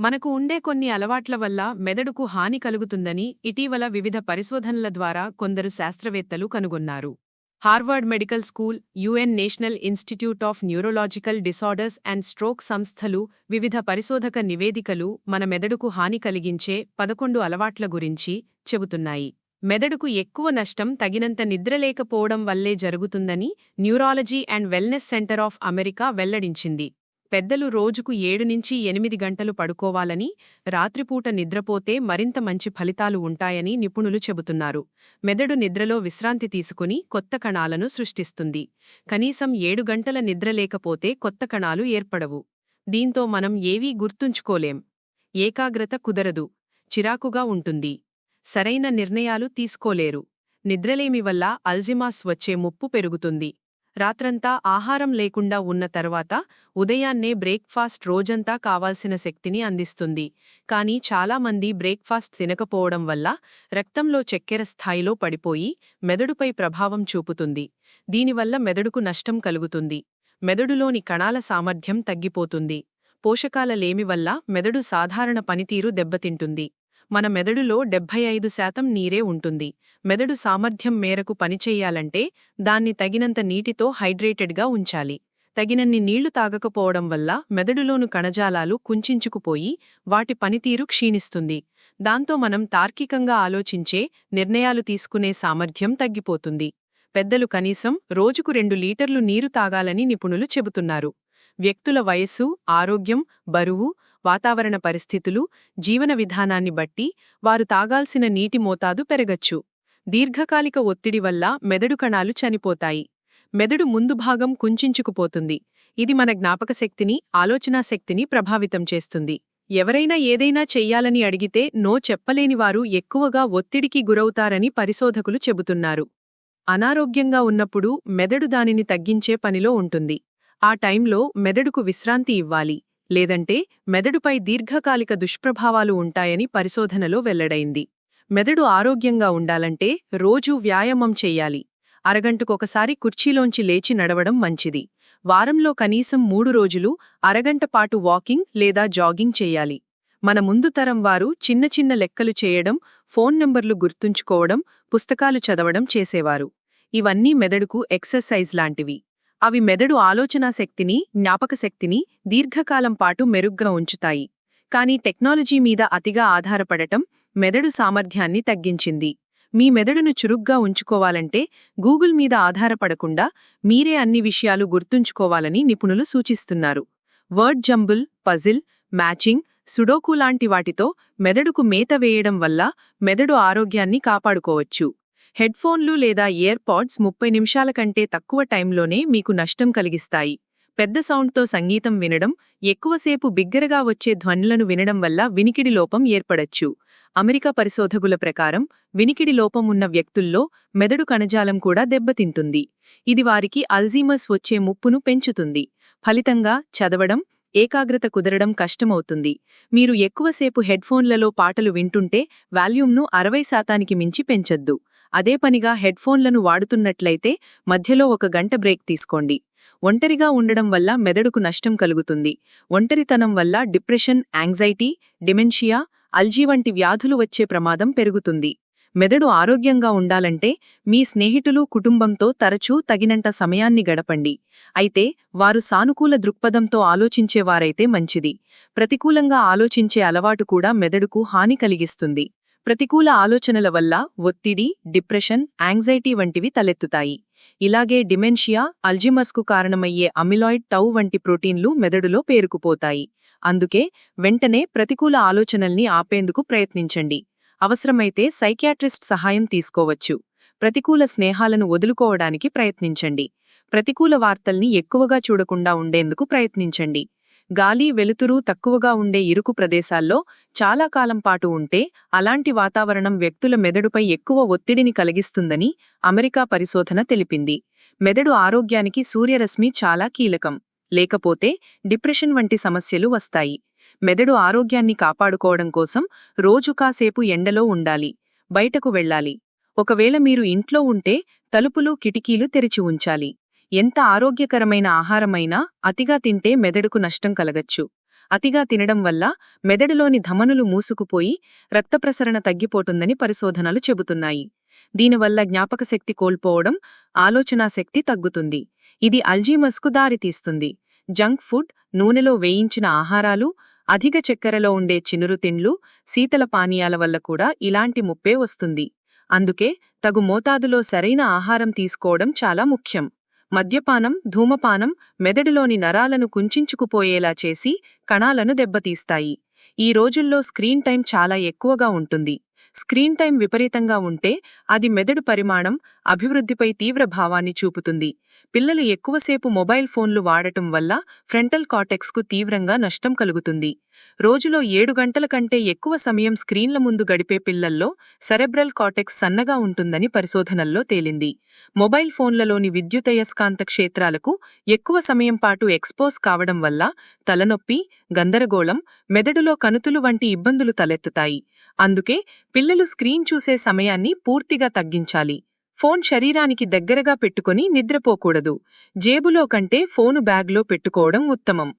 మనకు ఉండే కొన్ని అలవాట్ల వల్ల మెదడుకు హాని కలుగుతుందని ఇటీవల వివిధ పరిశోధనల ద్వారా కొందరు శాస్త్రవేత్తలు కనుగొన్నారు. Harvard medical school, UN national institute of neurological disorders and stroke సంస్థలు వివిధ పరిశోధక నివేదికలు మన మెదడుకు హాని కలిగించే 11 అలవాట్ల గురించి చెబుతున్నాయి. మెదడుకు ఎక్కువ నష్టం తగినంత నిద్రలేకపోవడం వల్లే జరుగుతుందని neurology and wellness centre of America వెల్లడించింది. పెద్దలు రోజుకు 7-8 గంటలు పడుకోవాలని, రాత్రిపూట నిద్రపోతే మరింత మంచి ఫలితాలు ఉంటాయని నిపుణులు చెబుతున్నారు. మెదడు నిద్రలో విశ్రాంతి తీసుకుని కొత్త కణాలను సృష్టిస్తుంది. కనీసం 7 గంటల నిద్ర లేకపోతే కొత్త కణాలు ఏర్పడవు. దీంతో మనం ఏవీ గుర్తుంచుకోలేం. ఏకాగ్రత కుదరదు, చిరాకుగా ఉంటుంది, సరైన నిర్ణయాలు తీసుకోలేరు. నిద్రలేమి వల్ల అల్జిమాస్ వచ్చే ముప్పు పెరుగుతుంది. రాత్రంతా ఆహారం లేకుండా ఉన్న తర్వాత ఉదయాన్నే బ్రేక్ఫాస్ట్ రోజంతా కావాల్సిన శక్తిని అందిస్తుంది. కానీ చాలామంది బ్రేక్ఫాస్ట్ తినకపోవడం వల్ల రక్తంలో చక్కెర స్థాయిలో పడిపోయి మెదడుపై ప్రభావం చూపుతుంది. దీనివల్ల మెదడుకు నష్టం కలుగుతుంది. మెదడులోని కణాల సామర్థ్యం తగ్గిపోతుంది. పోషకాల లేమి వల్ల మెదడు సాధారణ పనితీరు దెబ్బతింటుంది. మన మెదడులో 75% నీరే ఉంటుంది. మెదడు సామర్థ్యం మేరకు పనిచెయ్యాలంటే దాన్ని తగినంత నీటితో హైడ్రేటెడ్గా ఉంచాలి. తగినన్ని నీళ్లు తాగకపోవడం వల్ల మెదడులోను కణజాలాలు కుంచించుకుపోయి వాటి పనితీరు క్షీణిస్తుంది. దాంతో మనం తార్కికంగా ఆలోచించే, నిర్ణయాలు తీసుకునే సామర్థ్యం తగ్గిపోతుంది. పెద్దలు కనీసం రోజుకు 2 లీటర్లు నీరు తాగాలని నిపుణులు చెబుతున్నారు. వ్యక్తుల వయస్సు, ఆరోగ్యం, బరువు, వాతావరణ పరిస్థితులు, జీవన విధానాన్ని బట్టి వారు తాగాల్సిన నీటి మోతాదు పెరగచ్చు. దీర్ఘకాలిక ఒత్తిడి వల్ల మెదడు కణాలు చనిపోతాయి. మెదడు ముందు భాగం కుంచించుకుపోతుంది. ఇది మన జ్ఞాపకశక్తిని, ఆలోచనాశక్తిని ప్రభావితం చేస్తుంది. ఎవరైనా ఏదైనా చెయ్యాలని అడిగితే నో చెప్పలేనివారు ఎక్కువగా ఒత్తిడికి గురవుతారని పరిశోధకులు చెబుతున్నారు. అనారోగ్యంగా ఉన్నప్పుడు మెదడు దానిని తగ్గించే పనిలో ఉంటుంది. ఆ టైంలో మెదడుకు విశ్రాంతి ఇవ్వాలి. లేదంటే మెదడుపై దీర్ఘకాలిక దుష్ప్రభావాలు ఉంటాయని పరిశోధనలో వెల్లడైంది. మెదడు ఆరోగ్యంగా ఉండాలంటే రోజూ వ్యాయామం చెయ్యాలి. అరగంటకొకసారి కుర్చీలోంచి లేచి నడవడం మంచిది. వారంలో కనీసం 3 రోజులు అరగంట పాటు వాకింగ్ లేదా జాగింగ్ చెయ్యాలి. మన ముందు తరం వారు చిన్న చిన్న లెక్కలు చేయడం, ఫోన్ నంబర్లు గుర్తుంచుకోవడం, పుస్తకాలు చదవడం చేసేవారు. ఇవన్నీ మెదడుకు ఎక్సర్సైజ్ లాంటివి. అవి మెదడు ఆలోచనాశక్తిని, జ్ఞాపకశక్తిని దీర్ఘకాలం పాటు మెరుగ్గా ఉంచుతాయి. కానీ టెక్నాలజీ మీద అతిగా ఆధారపడటం మెదడు సామర్థ్యాన్ని తగ్గించింది. మీ మెదడును చురుగ్గా ఉంచుకోవాలంటే గూగుల్ మీద ఆధారపడకుండా మీరే అన్ని విషయాలు గుర్తుంచుకోవాలని నిపుణులు సూచిస్తున్నారు. Word jumble, puzzle, matching, sudoku లాంటి వాటితో మెదడుకు మేత వేయడం వల్ల మెదడు ఆరోగ్యాన్ని కాపాడుకోవచ్చు. హెడ్ఫోన్లు లేదా ఇయర్ పాడ్స్ 30 నిమిషాల కంటే తక్కువ టైంలోనే మీకు నష్టం కలిగిస్తాయి. పెద్ద సౌండ్తో సంగీతం వినడం, ఎక్కువసేపు బిగ్గరగా వచ్చే ధ్వనులను వినడం వల్ల వినికిడి లోపం ఏర్పడచ్చు. అమెరికా పరిశోధకుల ప్రకారం వినికిడి లోపం ఉన్న వ్యక్తుల్లో మెదడు కణజాలం కూడా దెబ్బతింటుంది. ఇది వారికి అల్జీమర్స్ వచ్చే ముప్పును పెంచుతుంది. ఫలితంగా చదవడం, ఏకాగ్రత కుదరడం కష్టమవుతుంది. మీరు ఎక్కువసేపు హెడ్ఫోన్లలో పాటలు వింటుంటే వాల్యూమ్ను 60% మించి పెంచొద్దు. అదే పనిగా హెడ్ఫోన్లను వాడుతున్నట్లయితే మధ్యలో 1 గంట బ్రేక్ తీసుకోండి. ఒంటరిగా ఉండడం వల్ల మెదడుకు నష్టం కలుగుతుంది. ఒంటరితనం వల్ల డిప్రెషన్, యాంగ్జైటీ, డిమెన్షియా, అల్జీ వంటి వ్యాధులు వచ్చే ప్రమాదం పెరుగుతుంది. మెదడు ఆరోగ్యంగా ఉండాలంటే మీ స్నేహితులు, కుటుంబంతో తరచూ తగినంత సమయాన్ని గడపండి. అయితే వారు సానుకూల దృక్పథంతో ఆలోచించేవారైతే మంచిది. ప్రతికూలంగా ఆలోచించే అలవాటు కూడా మెదడుకు హాని కలిగిస్తుంది. ప్రతికూల ఆలోచనల వల్ల ఒత్తిడి, డిప్రెషన్, యాంగ్జైటీ వంటివి తలెత్తుతాయి. ఇలాగే డిమెన్షియా, అల్జీమర్స్కు కారణమయ్యే అమిలాయిడ్ టౌ వంటి ప్రోటీన్లు మెదడులో పేరుకుపోతాయి. అందుకే వెంటనే ప్రతికూల ఆలోచనల్ని ఆపేందుకు ప్రయత్నించండి. అవసరమైతే సైకియాట్రిస్ట్ సహాయం తీసుకోవచ్చు. ప్రతికూల స్నేహాలను వదులుకోవడానికి ప్రయత్నించండి. ప్రతికూల వార్తల్ని ఎక్కువగా చూడకుండా ఉండేందుకు ప్రయత్నించండి. గాలి, వెలుతురు తక్కువగా ఉండే ఇరుకు ప్రదేశాల్లో చాలా కాలం పాటు ఉంటే అలాంటి వాతావరణం వ్యక్తుల మెదడుపై ఎక్కువ ఒత్తిడిని కలిగిస్తుందని అమెరికా పరిశోధన తెలిపింది. మెదడు ఆరోగ్యానికి సూర్యరశ్మి చాలా కీలకం. లేకపోతే డిప్రెషన్ వంటి సమస్యలు వస్తాయి. మెదడు ఆరోగ్యాన్ని కాపాడుకోవడం కోసం రోజు కాసేపు ఎండలో ఉండాలి, బయటకు వెళ్ళాలి. ఒకవేళ మీరు ఇంట్లో ఉంటే తలుపులు, కిటికీలు తెరిచి ఉంచాలి. ఎంత ఆరోగ్యకరమైన ఆహారమైనా అతిగా తింటే మెదడుకు నష్టం కలగచ్చు. అతిగా తినడం వల్ల మెదడులోని ధమనులు మూసుకుపోయి రక్తప్రసరణ తగ్గిపోతుందని పరిశోధనలు చెబుతున్నాయి. దీనివల్ల జ్ఞాపకశక్తి కోల్పోవడం, ఆలోచనాశక్తి తగ్గుతుంది. ఇది అల్జీమర్స్కు దారితీస్తుంది. జంక్ ఫుడ్, నూనెలో వేయించిన ఆహారాలు, అధిక చక్కెరలో ఉండే చినురు తిండ్లు, శీతల పానీయాల వల్ల కూడా ఇలాంటి ముప్పే వస్తుంది. అందుకే తగు మోతాదులో సరైన ఆహారం తీసుకోవడం చాలా ముఖ్యం. మద్యపానం, ధూమపానం మెదడులోని నరాలను కుంచించుకుపోయేలా చేసి కణాలను దెబ్బతీస్తాయి. ఈ రోజుల్లో స్క్రీన్ టైం చాలా ఎక్కువగా ఉంటుంది. స్క్రీన్ టైం విపరీతంగా ఉంటే అది మెదడు పరిమాణం, అభివృద్ధిపై తీవ్ర భావాన్ని చూపుతుంది. పిల్లలు ఎక్కువసేపు మొబైల్ ఫోన్లు వాడటం వల్ల ఫ్రంటల్ కార్టెక్స్కు తీవ్రంగా నష్టం కలుగుతుంది. రోజులో 7 గంటల కంటే ఎక్కువ సమయం స్క్రీన్ల ముందు గడిపే పిల్లల్లో సెరెబ్రల్ కార్టెక్స్ సన్నగా ఉంటుందని పరిశోధనల్లో తేలింది. మొబైల్ ఫోన్లలోని విద్యుదయస్కాంత క్షేత్రాలకు ఎక్కువ సమయం పాటు ఎక్స్పోజ్ కావడం వల్ల తలనొప్పి, గందరగోళం, మెదడులో కణుతులు వంటి ఇబ్బందులు తలెత్తుతాయి. అందుకే పిల్లలు స్క్రీన్ చూసే సమయాన్ని పూర్తిగా తగ్గించాలి. ఫోన్ శరీరానికి దగ్గరగా పెట్టుకొని నిద్రపోకూడదు. జేబులో కంటే ఫోను బ్యాగ్లో పెట్టుకోవడం ఉత్తమం.